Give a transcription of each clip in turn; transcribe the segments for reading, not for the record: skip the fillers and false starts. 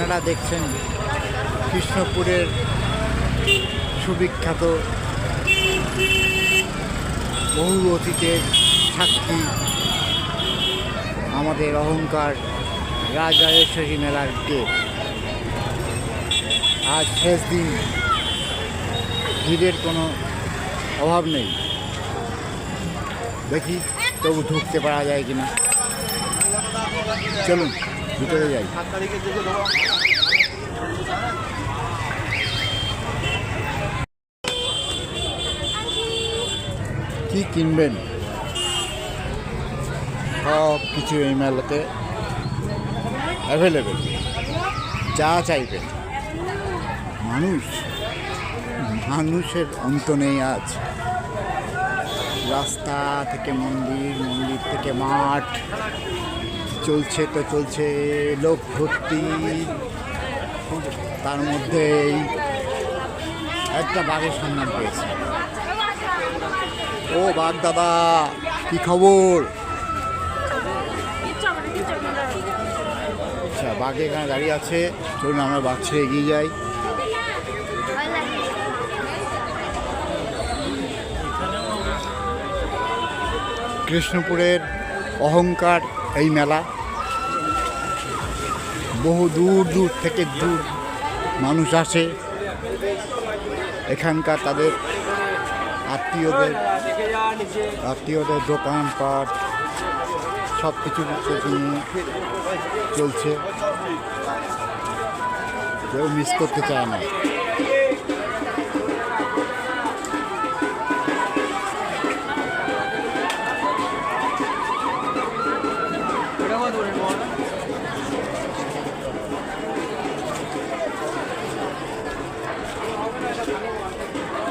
আপনারা দেখছেন কৃষ্ণপুরের সুবিখ্যাত বহু অতীতের সাক্ষী আমাদের অহংকার রাজরাজেশ্বরী মেলার গেট। আজ শেষ দিন, ভিড়ের কোনো অভাব নেই। দেখি তবু ঢুকতে পারা যায় কিনা। চলুন ভিতরে যাই। কি কিনবেন সব কিছু এই মেলাতে অ্যাভেলেবেল। যা চাইবেন। মানুষের অন্ত নেই আজ। রাস্তা থেকে মন্দির, মন্দির থেকে মাঠ, চলছে তো চলছে, লোক ভর্তি। তার মধ্যেই একটা বাঘের সন্ধান পেয়েছে। ও বাঘ দাদা, কি খবর? আচ্ছা, বাঘ এখানে দাঁড়িয়ে আছে। চলুন আমরা বাঘ ছেড়ে এগিয়ে যাই। কৃষ্ণপুরের অহংকার এই মেলা। বহু দূর দূর থেকে মানুষ আসে এখানকার তাদের আত্মীয়দের দোকানপাট সব কিছু নিয়ে চলছে। কেউ মিস করতে চায় না।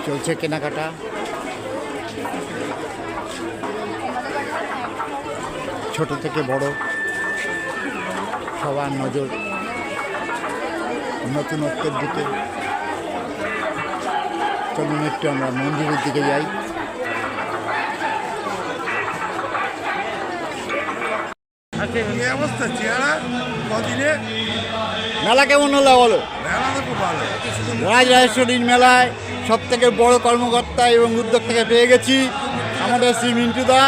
চলছে কেনাকাটা। ছোট থেকে বড় সবার নজর নতুনত্বের দিকে। চলুন একটু আমরা মন্দিরের দিকে যাই। মেলা কেমন হলো বলো? রাজরাজেশ্বরীর মেলায় সব থেকে বড় কর্মকর্তা এবং উদ্যোক্তাকে পেয়ে গেছি, আমাদের শ্রী মিন্টু দা।